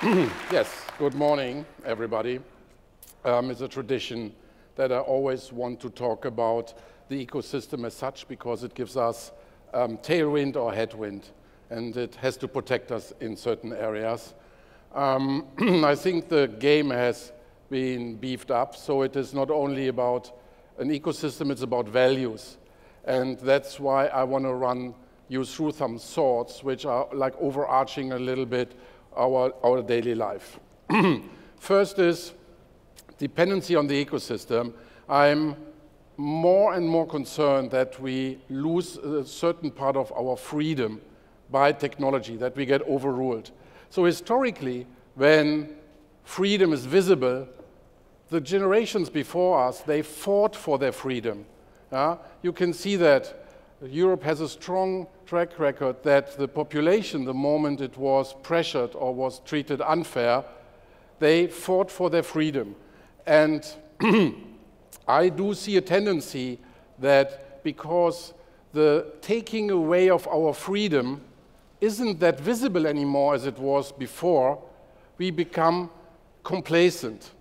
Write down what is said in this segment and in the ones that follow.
Yes, good morning, everybody. It's a tradition that I always want to talk about the ecosystem as such because it gives us tailwind or headwind, and it has to protect us in certain areas. I think the game has been beefed up, so it is not only about an ecosystem, it's about values. And that's why I want to run you through some thoughts which are like overarching a little bit our daily life. First is dependency on the ecosystem. I'm more and more concerned that we lose a certain part of our freedom by technology, that we get overruled. So historically, when freedom is visible, the generations before us, they fought for their freedom. You can see that Europe has a strong track record that the population, the moment it was pressured or was treated unfair, they fought for their freedom. And I do see a tendency that because the taking away of our freedom isn't that visible anymore as it was before, we become complacent.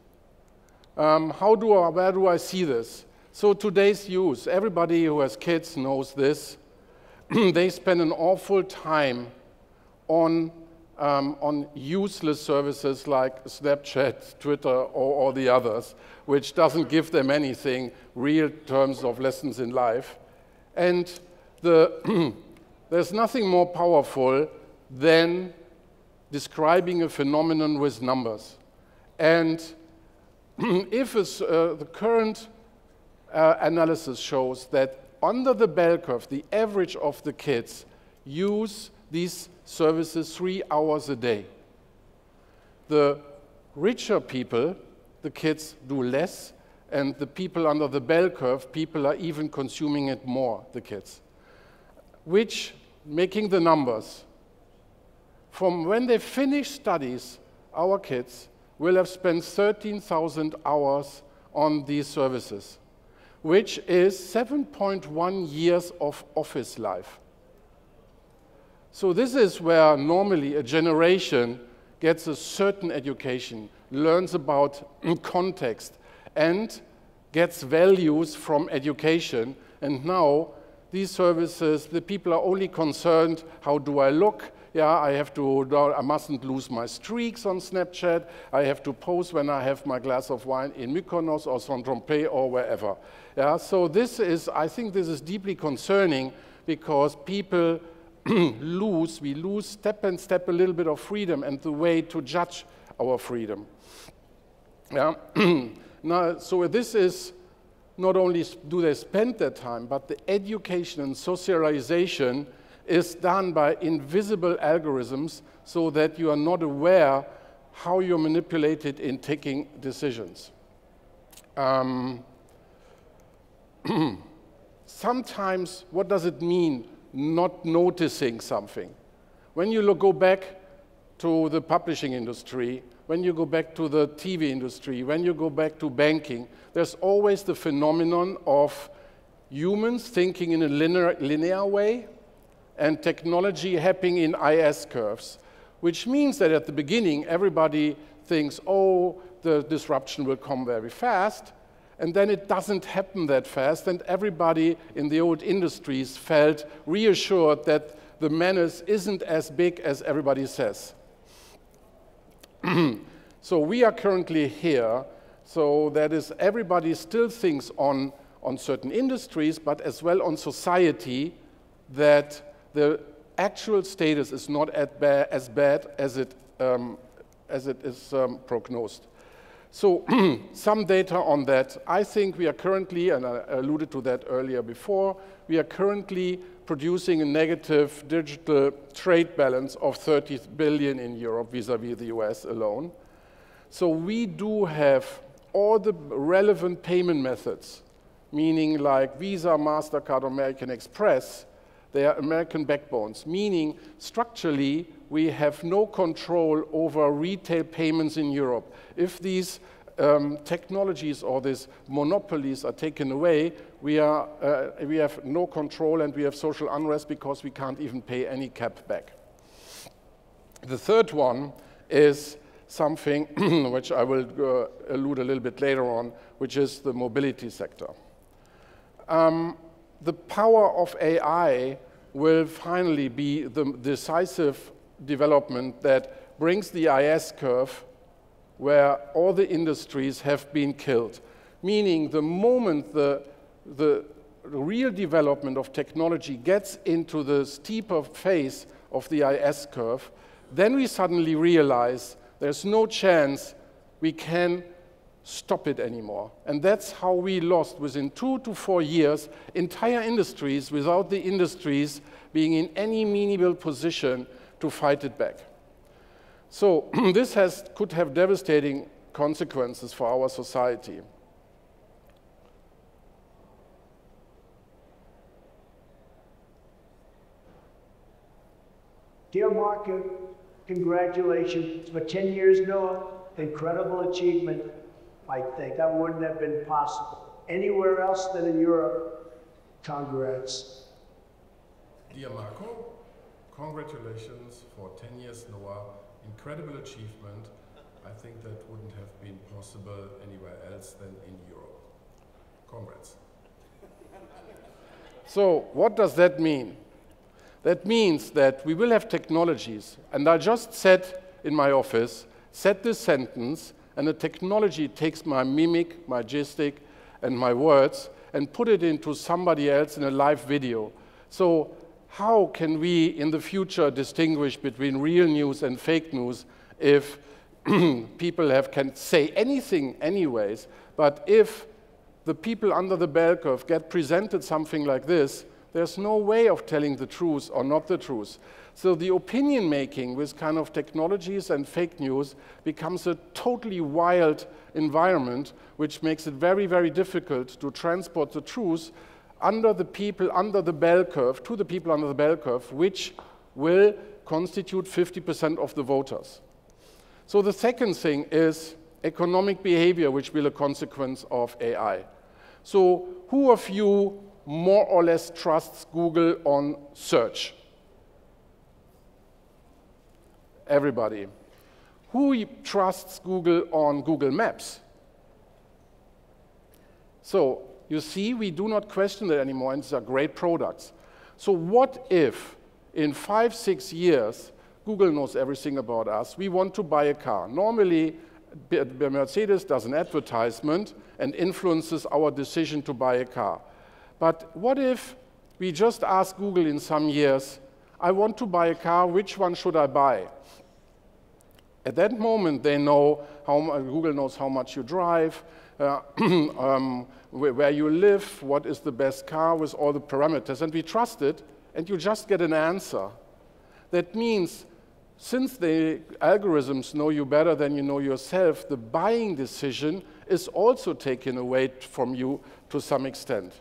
Where do I see this? So today's youth, everybody who has kids knows this. They spend an awful time on useless services like Snapchat, Twitter, or the others, which doesn't give them anything real terms of lessons in life. And there's nothing more powerful than describing a phenomenon with numbers. And if the current analysis shows that under the bell curve, the average of the kids use these services 3 hours a day. The richer people, the kids do less, and the people under the bell curve, people are even consuming it more, the kids. Which, making the numbers, from when they finish studies, our kids will have spent 13,000 hours on these services, which is 7.1 years of office life. So this is where normally a generation gets a certain education, learns about context, and gets values from education. And now these services, the people are only concerned, how do I look? I mustn't lose my streaks on Snapchat. I have to pose when I have my glass of wine in Mykonos or Saint-Tropez or wherever. So I think this is deeply concerning because people we lose step and step a little bit of freedom and the way to judge our freedom. Now, so this is not only do they spend their time, but the education and socialization is done by invisible algorithms so that you are not aware how you're manipulated in taking decisions. Sometimes, what does it mean not noticing something? When you go back to the publishing industry, when you go back to the TV industry, when you go back to banking, there's always the phenomenon of humans thinking in a linear way and technology happening in IS curves, which means that at the beginning, everybody thinks, oh, the disruption will come very fast, and then it doesn't happen that fast, and everybody in the old industries felt reassured that the menace isn't as big as everybody says. So we are currently here, so that is everybody still thinks on certain industries, but as well on society, that the actual status is not as bad as it is prognosed. So some data on that. I think we are currently, and I alluded to that earlier before, we are currently producing a negative digital trade balance of 30 billion in Europe vis-à-vis the US alone. So we do have all the relevant payment methods, meaning like Visa, MasterCard, American Express. They are American backbones, meaning structurally we have no control over retail payments in Europe. If these technologies or these monopolies are taken away, we have no control and we have social unrest because we can't even pay any cap back. The third one is something which I will allude a little bit later on, which is the mobility sector. The power of AI will finally be the decisive development that brings the IS curve where all the industries have been killed. Meaning the moment the real development of technology gets into the steeper phase of the IS curve, then we suddenly realize there's no chance we can stop it anymore. And that's how we lost, within 2 to 4 years, entire industries without the industries being in any meaningful position to fight it back. So this could have devastating consequences for our society. Dear Mark, congratulations for 10 years, NOAA. Incredible achievement, I think. That wouldn't have been possible anywhere else than in Europe. Congrats. Dear Marco, congratulations for 10 years, NOAA. Incredible achievement. I think that wouldn't have been possible anywhere else than in Europe. Congrats. So what does that mean? That means that we will have technologies, and I just said in my office, said this sentence, and the technology takes my mimic, my gestic, and my words, and put it into somebody else in a live video. So how can we in the future distinguish between real news and fake news if people can say anything anyways, but if the people under the bell curve get presented something like this, there's no way of telling the truth or not the truth. So the opinion making with kind of technologies and fake news becomes a totally wild environment, which makes it very, very difficult to transport the truth under the people under the bell curve, to the people under the bell curve, which will constitute 50% of the voters. So the second thing is economic behavior, which will be a consequence of AI. So who of you more or less trusts Google on search? Everybody. Who trusts Google on Google Maps? So you see, we do not question that anymore, and these are great products. So what if in 5, 6 years, Google knows everything about us, we want to buy a car. Normally, Mercedes does an advertisement and influences our decision to buy a car. But what if we just ask Google in some years, I want to buy a car, which one should I buy? At that moment, they know Google knows how much you drive, where you live, what is the best car with all the parameters, and we trust it, and you just get an answer. That means, since the algorithms know you better than you know yourself, the buying decision is also taken away from you to some extent.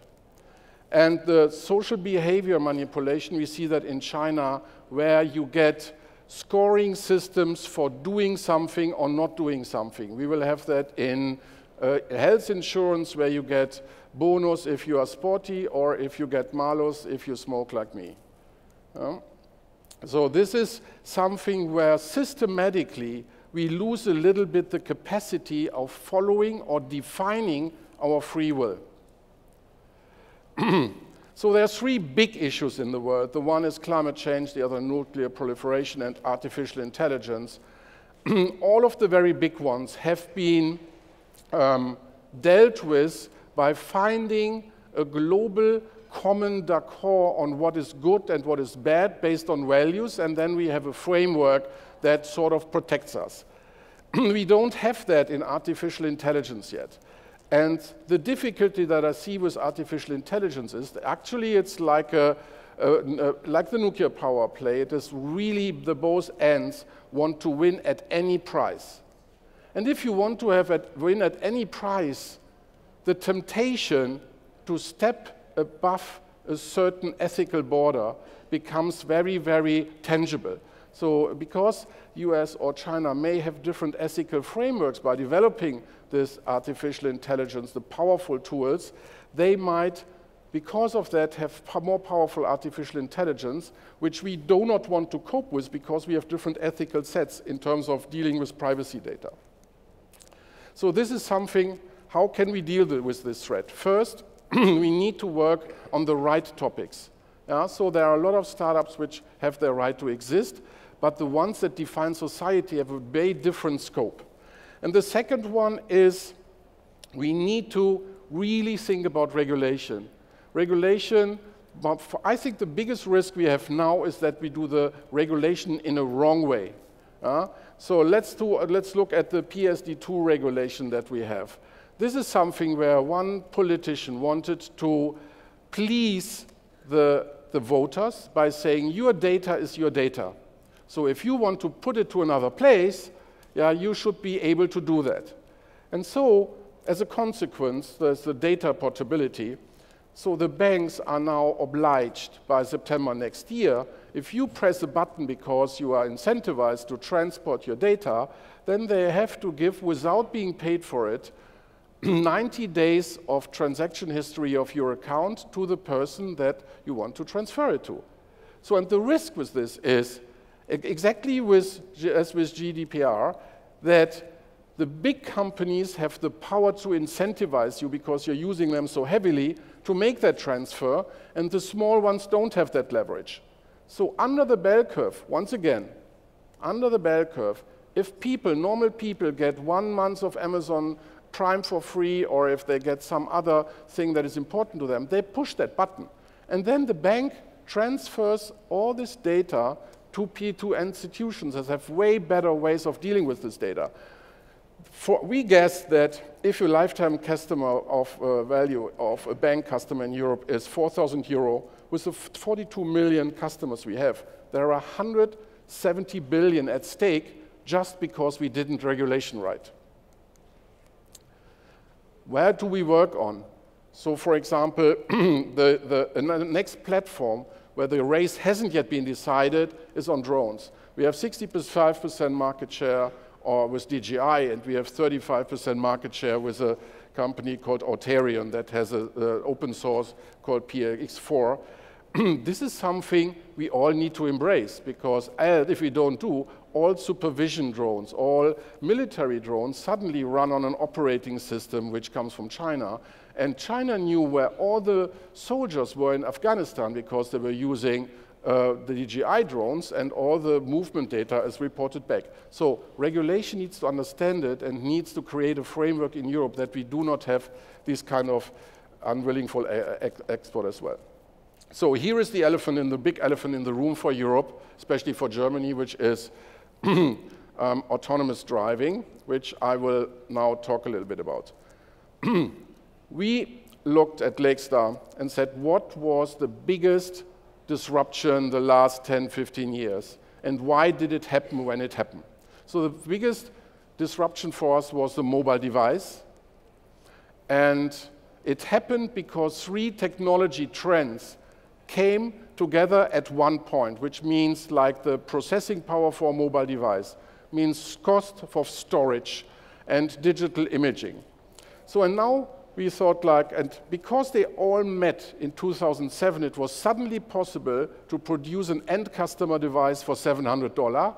And the social behavior manipulation, we see that in China, where you get scoring systems for doing something or not doing something. We will have that in health insurance, where you get bonus if you are sporty, or if you get malus if you smoke like me. So this is something where systematically we lose a little bit the capacity of following or defining our free will. So there are 3 big issues in the world. The one is climate change, the other nuclear proliferation, and artificial intelligence. All of the very big ones have been dealt with by finding a global common d'accord on what is good and what is bad based on values, and then we have a framework that sort of protects us. We don't have that in artificial intelligence yet. And the difficulty that I see with artificial intelligence is that actually it's like the nuclear power play. It is really the both ends want to win at any price. And if you want to win at any price, the temptation to step above a certain ethical border becomes very, very tangible. So because US or China may have different ethical frameworks by developing this artificial intelligence, the powerful tools, they might because of that, have more powerful artificial intelligence, which we do not want to cope with because we have different ethical sets in terms of dealing with privacy data. So this is something, how can we deal with this threat? First, we need to work on the right topics. Yeah? So there are a lot of startups which have their right to exist, but the ones that define society have a very different scope. And the second one is we need to really think about regulation. Regulation, but I think the biggest risk we have now is that we do the regulation in a wrong way. So let's look at the PSD2 regulation that we have. This is something where one politician wanted to please the voters by saying your data is your data. So if you want to put it to another place, yeah, you should be able to do that. And so, as a consequence, there's the data portability. So the banks are now obliged by September next year, if you press a button because you are incentivized to transport your data, then they have to give, without being paid for it, 90 days of transaction history of your account to the person that you want to transfer it to. So, and the risk with this is, exactly as with GDPR, that the big companies have the power to incentivize you because you're using them so heavily to make that transfer, and the small ones don't have that leverage. So under the bell curve, once again, under the bell curve, if people, normal people, get 1 month of Amazon Prime for free, or if they get some other thing that is important to them, they push that button. And then the bank transfers all this data to institutions that have way better ways of dealing with this data. We guess that if your lifetime customer of value of a bank customer in Europe is 4,000 euro, with the 42 million customers we have, there are 170 billion at stake just because we didn't regulation right. Where do we work on? So, for example, the next platform where the race hasn't yet been decided is on drones. We have 65% market share with DJI, and we have 35% market share with a company called Auterion that has an open source called PX4. This is something we all need to embrace, because if we don't do, all supervision drones, all military drones suddenly run on an operating system which comes from China. And China knew where all the soldiers were in Afghanistan because they were using the DJI drones, and all the movement data is reported back. So regulation needs to understand it and needs to create a framework in Europe that we do not have this kind of unwillful export as well. So here is the elephant in the big elephant in the room for Europe, especially for Germany, which is autonomous driving, which I will now talk a little bit about. We looked at Lakestar and said, what was the biggest disruption the last 10, 15 years, and why did it happen when it happened? So the biggest disruption for us was the mobile device, and it happened because 3 technology trends came together at one point, which means like the processing power for a mobile device, means cost for storage and digital imaging. So, and now we thought like, and because they all met in 2007, it was suddenly possible to produce an end customer device for $700.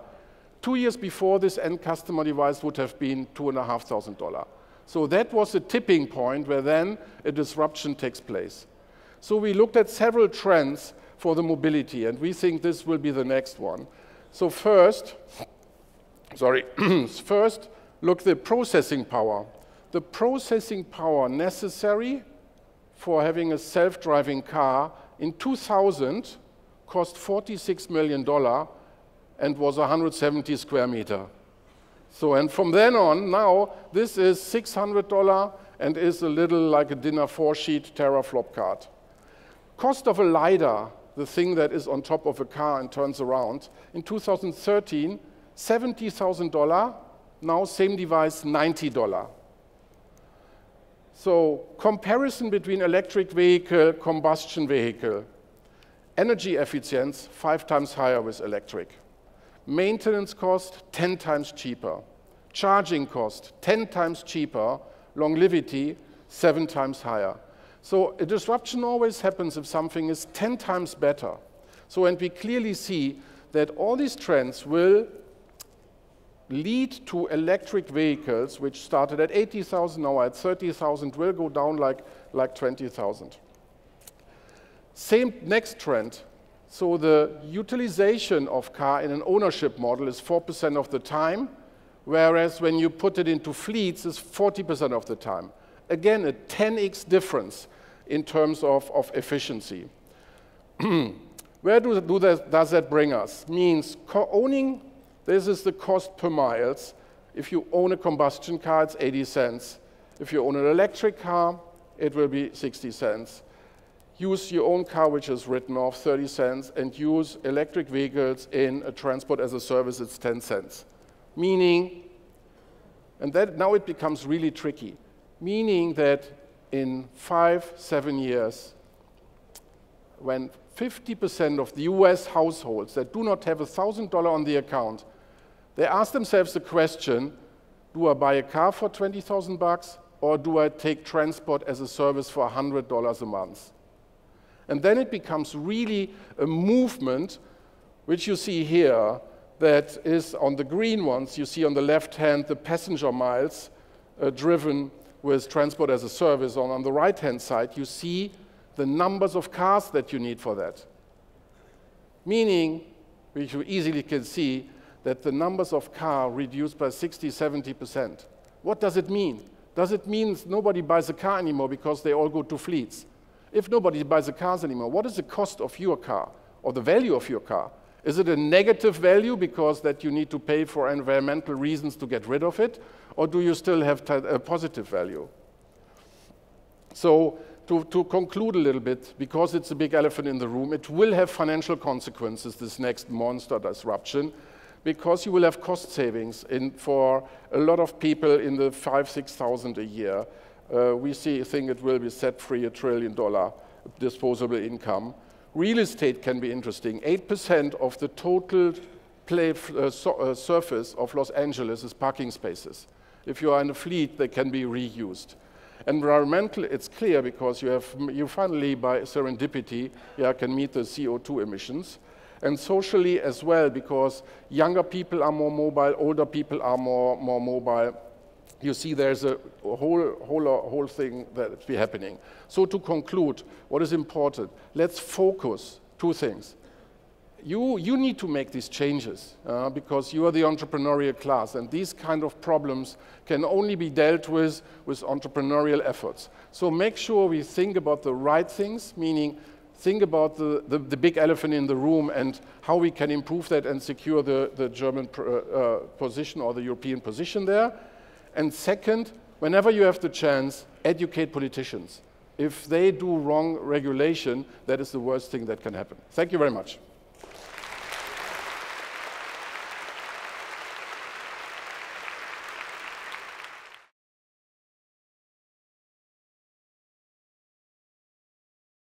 2 years before, this end customer device would have been $2,500. So that was a tipping point where then a disruption takes place. So we looked at several trends for the mobility, and we think this will be the next one. So first, first look at the processing power. The processing power necessary for having a self-driving car in 2000 cost $46 million and was 170 square meter. So, and from then on, now, this is $600 and is a little like a dinner 4-sheet teraflop card. Cost of a LiDAR, the thing that is on top of a car and turns around, in 2013, $70,000, now same device, $90. So comparison between electric vehicle, combustion vehicle. Energy efficiency, 5 times higher with electric. Maintenance cost, 10 times cheaper. Charging cost, 10 times cheaper. Longevity, 7 times higher. So a disruption always happens if something is 10 times better. So, and we clearly see that all these trends will lead to electric vehicles, which started at 80,000, now at 30,000, will go down like 20,000. Same next trend. So the utilization of car in an ownership model is 4% of the time, whereas when you put it into fleets, it's 40% of the time. Again, a 10x difference in terms of efficiency. Where does that bring us? Means owning, this is the cost per miles. If you own a combustion car, it's 80 cents. If you own an electric car, it will be 60 cents. Use your own car, which is written off, 30 cents, and use electric vehicles in a transport as a service, it's 10 cents. Meaning, and that now it becomes really tricky, meaning that in 5-7 years, when 50% of the US households that do not have $1,000 on the account, they ask themselves the question, do I buy a car for 20,000 bucks, or do I take transport as a service for $100 a month? And then it becomes really a movement, which you see here, that is on the green ones. You see on the left hand the passenger miles driven with transport as a service. On the right hand side, you see the numbers of cars that you need for that. Meaning, which you easily can see, that the numbers of cars reduced by 60–70%. What does it mean? Does it mean nobody buys a car anymore because they all go to fleets? If nobody buys the cars anymore, what is the cost of your car or the value of your car? Is it a negative value because that you need to pay for environmental reasons to get rid of it? Or do you still have a positive value? So to conclude a little bit, because it's a big elephant in the room, it will have financial consequences, this next monster disruption, because you will have cost savings for a lot of people in the 5,000–6,000 a year. We think it will be set free $1 trillion disposable income. Real estate can be interesting. 8% of the total surface of Los Angeles is parking spaces. If you are in a fleet, they can be reused. Environmental, it's clear because you finally, by serendipity, can meet the CO2 emissions. And socially as well, because younger people are more mobile, older people are more mobile. You see there's a whole thing that's happening. So to conclude, what is important? Let's focus two things. You need to make these changes because you are the entrepreneurial class, and these kind of problems can only be dealt with entrepreneurial efforts. So make sure we think about the right things, meaning think about the big elephant in the room and how we can improve that and secure the German position or the European position there. And second, whenever you have the chance, educate politicians. If they do wrong regulation, that is the worst thing that can happen. Thank you very much.